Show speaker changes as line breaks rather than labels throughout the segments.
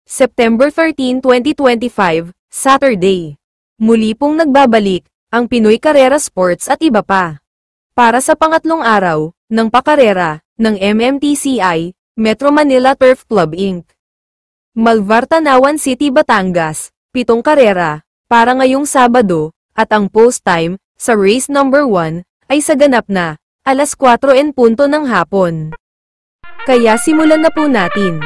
September 13, 2025, Saturday. Muli pong nagbabalik, ang Pinoy Carrera Sports at iba pa. Para sa pangatlong araw, ng pakarera, ng MMTCI, Metro Manila Turf Club Inc. Malvar Tanawan City, Batangas, 7 karera, para ngayong Sabado, at ang post time, sa race number 1, ay sa ganap na, alas 4:00 ng hapon. Kaya simulan na po natin.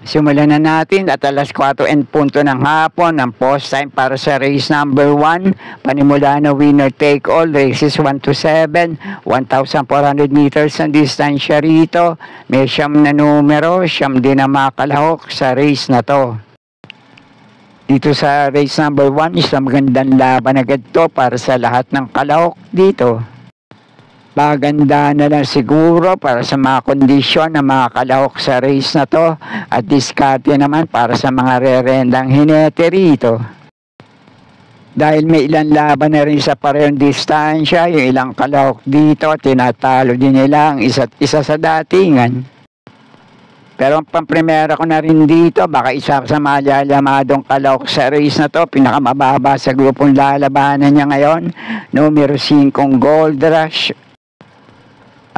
Simulan na natin at alas 4:00 ng hapon ang post time para sa race number 1. Panimula na winner take all, races 1 to 7, 1,400 meters ang distansya rito. May siyam na numero, siyam din na makalahok sa race na to. Dito sa race number 1, isang magandang laban agad to para sa lahat ng kalahok dito. Maganda na lang siguro para sa mga kondisyon na mga kalahok sa race na to at diskarte naman para sa mga rerendang hinete rito. Dahil may ilang laban na rin sa parehong distansya, yung ilang kalahok dito, tinatalo din nila ang isa't isa sa datingan. Pero ang pamprimera ko na rin dito, baka isa sa malalamadong kalahok sa race na to, pinakamababa sa grupong lalabanan niya ngayon, numero 5 Gold Rush.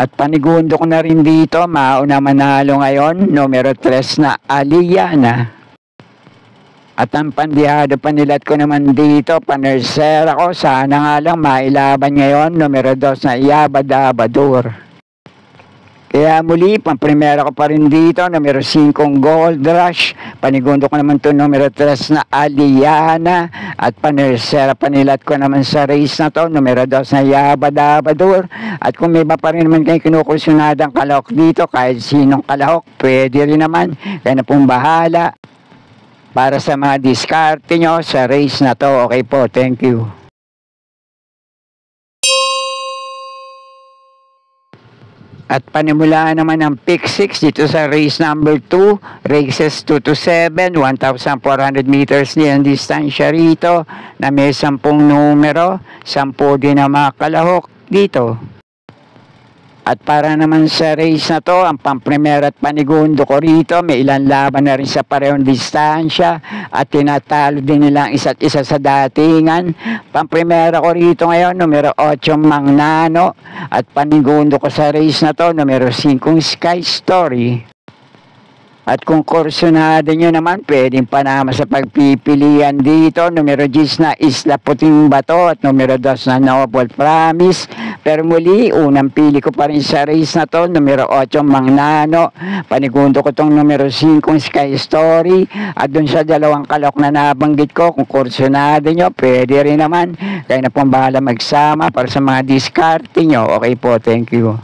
At panigundo ko na rin dito, mauna manalo ngayon, numero 3 na Aliana. At ang pandihado panilat ko naman dito, panersera ko, sana nga lang mailaban ngayon, numero 2 na Yabadabador. Kaya muli, pamprimera ko pa rin dito, numero 5 Gold Rush. Panigundo ko naman ito, numero 3 na Aliana. At panersera panilat ko naman sa race na to, numero 2 na Yabadabador. At kung may iba pa rin naman kayo kinukursunadang kalahok dito, kahit sinong kalahok, pwede rin naman. Kaya na pong bahala para sa mga diskarte nyo sa race na to. Okay po, thank you. At panimula naman ang pick 6 dito sa race number 2, races 2 to 7, 1,400 meters din ang distansya rito, na may 10 numero, 10 din na mga kalahok dito. At para naman sa race na to, ang pamprimera at panigundo ko rito, may ilang laban na rin sa parehong distansya at tinatalo din nilang isa't isa sa datingan. Pamprimera ko rito ngayon, numero 8 Magnano, at panigundo ko sa race na to, numero 5 Sky Story. At kung kursunado nyo naman, pwedeng panama sa pagpipilian dito. Numero 10 na Isla Puting Bato at numero 2 na Noble Promise. Pero muli, unang pili ko pa rin sa race na to, numero 8 Magnano. Panigundo ko tong numero 5 Sky Story. At dun sa dalawang kalok na nabanggit ko, kung kursunado nyo, pwede rin naman. Kaya na pong bahala magsama para sa mga diskarte nyo. Okay po, thank you.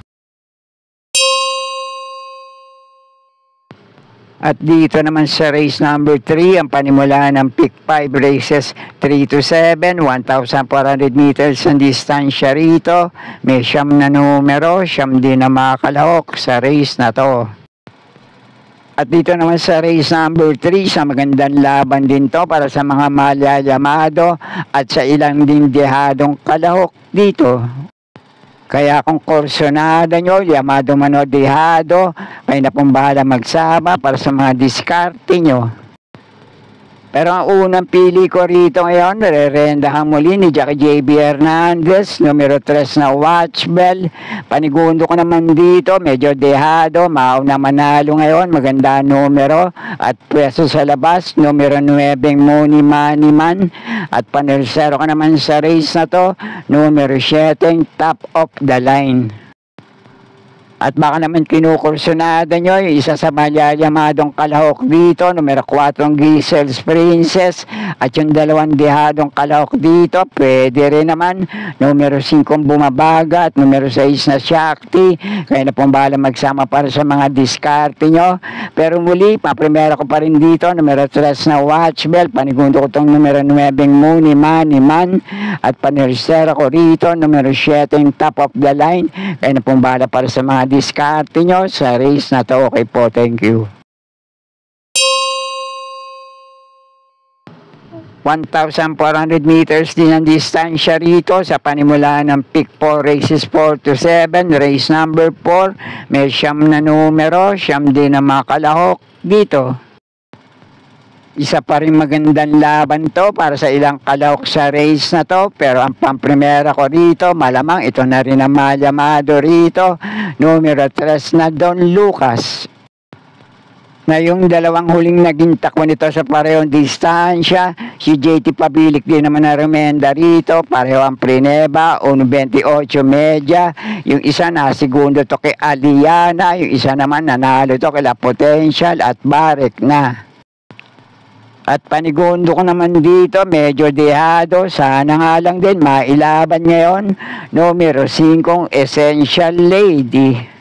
At dito naman sa race number 3, ang panimula ng pick 5 races 3 to 7, 1,400 meters ang distansya rito. May siyam na numero, siyam din na makalahok sa race na to. At dito naman sa race number 3, sa magandang laban din to para sa mga malalamado at sa ilang din dehadong kalahok dito. Kaya kung kursunada nyo, Yamado Mano Dehado, kayo na pong bahala magsama para sa mga diskarte nyo. Pero ang unang pili ko rito ngayon, rerendahan muli ni Jackie J.B. Hernandez, numero 3 na Watch Bell. Panigundo ko naman dito, medyo dehado, mauna manalo ngayon, maganda numero. At pwesto sa labas, numero 9 Money Money Man. At panersero ka naman sa race na to, numero 7 Top of the Line. At baka naman kinukursunada nyo, yung isa sa malalamadong kalahok dito, numero 4 Giselle's Princess, at yung dalawang dehadong kalahok dito, pwede rin naman, numero 5 Bumabaga, at numero 6 na Shakti. Kaya na pong bahala magsama para sa mga diskarte nyo. Pero muli, paprimera ko pa rin dito, numero 3 na Watch Bell, panigundo ko itong numero 9 Money Money Man, at panersera ko rito, numero 7 Top of the Line. Kaya na pong bahala para sa mga diskarte nyo sa race na to. Okay po, thank you. 1,400 meters din ang distansya rito sa panimula ng Pick 4 races 4 to 7, race number 4. May siyam na numero, siyam din ang mga kalahok dito. Isa pa rin magandang laban to para sa ilang kalahok sa race na to, pero ang pamprimera ko rito, malamang ito na rin ang malamado rito, numero 3 na Don Lucas. Na yung dalawang huling naging takbo nito sa parehong distansya, si JT Pabilik din naman na remenda rito, pareho ang Prineba, 1.28 media, yung isa na segundo to kay Aliana, yung isa naman nanalo to kay La Potential at Barek na. At panigundo ko naman dito, medyo dehado, sana nga lang din mailaban ngayon, numero 5, Essential Lady.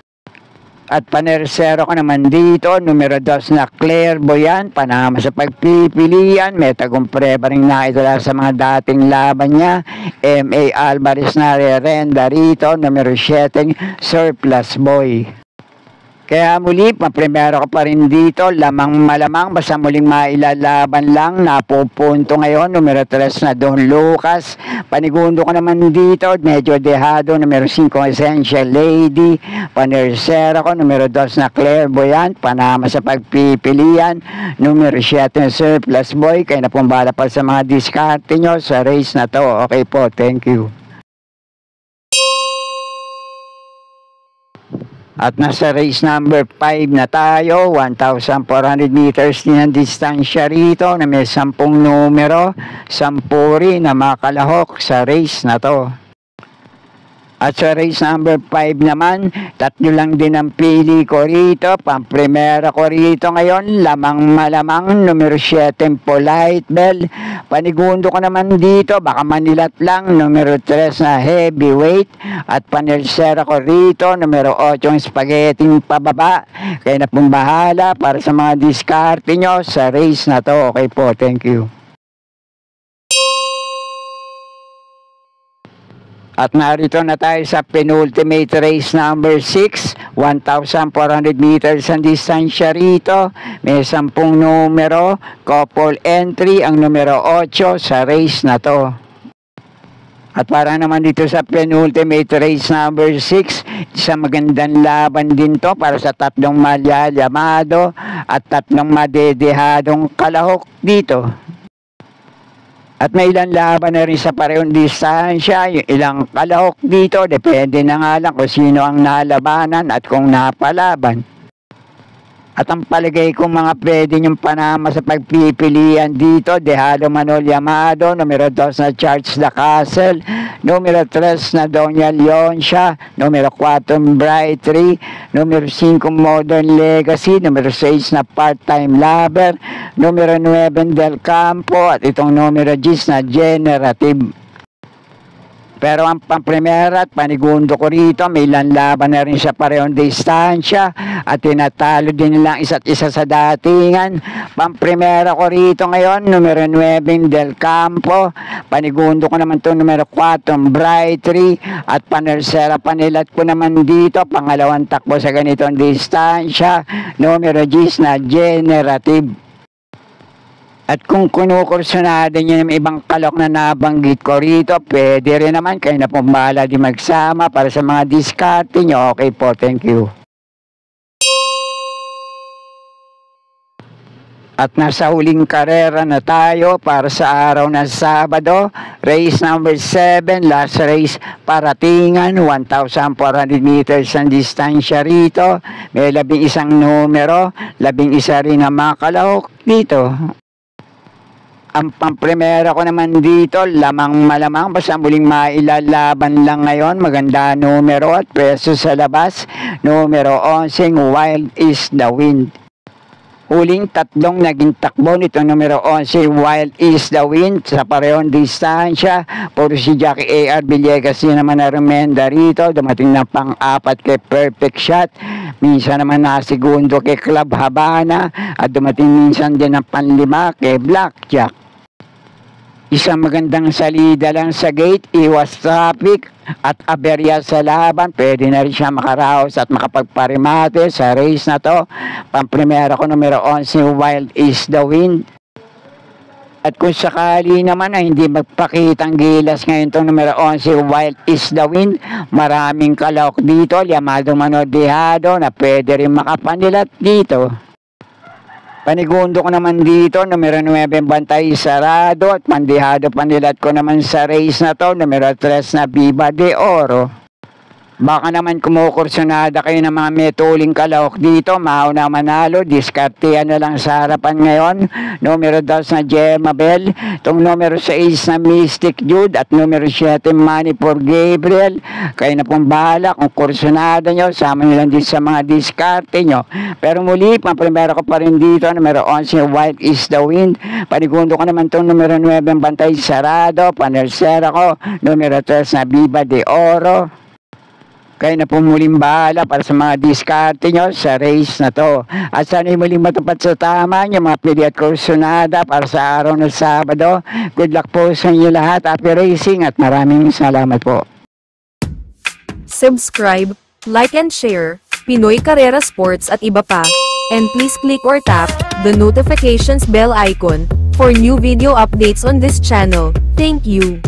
At panersero ko naman dito, numero 2 na Clairvoyant, panama sa pagpipilian, may tagumpre pa rin naitala sa mga dating laban niya, M.A. Alvarez na rerenda rito, numero 7, Surplus Boy. Kaya muli, paprimero ko pa rin dito, lamang malamang, basta muling mailalaban lang, napupunto ngayon, numero 3 na Don Lucas. Panigundo ko naman dito, medyo dehado, numero 5 Essential Lady. Panersera ko, numero 2 na Clairvoyant, panama sa pagpipilian, numero 7 Surplus Boy. Kaya na pumbala pa sa mga diskarte nyo sa race na to. Okay po, thank you. At nasa race number 5 na tayo, 1,400 meters din ang distansya rito na may 10 numero, 10 rin na mga kalahok sa race na to. At sa race number 5 naman, 3 lang din ang pili ko rito. Pamprimera ko rito ngayon, lamang malamang, numero 7, Polite Bell. Panigundo ko naman dito, baka manilat lang, numero 3 na Heavyweight. At panersera ko rito, numero 8, Spaghetti pababa. Kaya na pong bahala para sa mga diskarte nyo sa race na to. Okay po, thank you. At narito na tayo sa penultimate race number 6, 1,400 meters ang distansya rito. May 10 numero, couple entry ang numero 8 sa race na to. At para naman dito sa penultimate race number 6, isang magandang laban din to para sa 3 malyalamado at 3 madedehadong kalahok dito. At may ilang laban na rin sa parehong distansya, yung ilang kalahok dito, depende na nga lang kung sino ang nalabanan at kung napalaban. At ang palagay kong mga pwede yung panama sa pagpipilian dito, Dehado Manol Yamado, numero 2 na Charles La Castle, numero 3 na Doña Leoncia, numero 4 Bright 3, numero 5 Modern Legacy, numero 6 na Part-Time Lover, numero 9 Del Campo, at itong numero 10 na Generative. Pero ang pamprimera at panigundo ko rito, may ilang laban na rin sa parehong distansya at tinatalo din nilang isa't isa sa datingan. Pamprimera ko rito ngayon, numero 9 Del Campo. Panigundo ko naman ito, numero 4 Bright 3. At panersera panilat ko naman dito, pangalawang takbo sa ganitong distansya, numero 10 na Generative. At kung kinukursunado nyo ng ibang kalok na nabanggit ko rito, pwede rin naman kayo na pumbala di magsama para sa mga diskarte nyo. Okay po, thank you. At nasa huling karera na tayo para sa araw ng Sabado, race number 7, last race, Paratingan, 1,400 meters ang distansya rito. May 11 numero, 11 rin ang mga kalahok dito. Ang pamprimera ko naman dito, lamang malamang, basta muling mailalaban lang ngayon. Maganda numero at preso sa labas. Numero 11, Wild is the Wind. Huling 3 naging takbo nito, numero 11, Wild is the Wind, sa parehong distansya. Puro si Jackie A.R. Villegas naman na remenda rito. Dumating na pang-4 kay Perfect Shot. Minsan naman na segundo kay Club Habana. At dumating minsan din ng pang-5 kay Blackjack. Isang magandang salida lang sa gate, iwas traffic at aberya sa laban. Pwede na rin siya makaraos at makapagparimate sa race na to. Pamprimera ko, numero 11, Wild is the Wind. At kung sakali naman na hindi magpakitang gilas ngayon itong numero 11, Wild is the Wind, maraming kalahok dito, Llamado Manodihado na pwede rin makapanilat dito. Panigundo ko naman dito, numero 9, Bantay Sarado, at pandihado panilat ko naman sa race na to, numero 3 na Viva de Oro. Baka naman kumukursunada kayo ng mga metuling kalahok dito, mauna manalo, diskartehan na lang sa harapan ngayon. Numero 2 na Gemma Bell, itong numero 6 na Mystic Jude, at numero 7 Money for Gabriel. Kayo na pong bahala kung kursunada nyo, sama nyo lang din sa mga diskarte nyo. Pero muli, pang-primera ko pa rin dito, numero 11, Wild is the Wind. Panigundo ko naman itong numero 9, Bantay Sarado, panersera ko, numero 3 na Viva de Oro. Kayo na po muling bahala para sa mga diskarte nyo sa race na to. At sana muling matupad sa tama yung mga pili at kursunada para sa araw ng Sabado. Good luck po sa inyo lahat. Happy racing at maraming salamat po.
Subscribe, like and share, Pinoy Carrera Sports at iba pa. And please click or tap the notifications bell icon for new video updates on this channel. Thank you.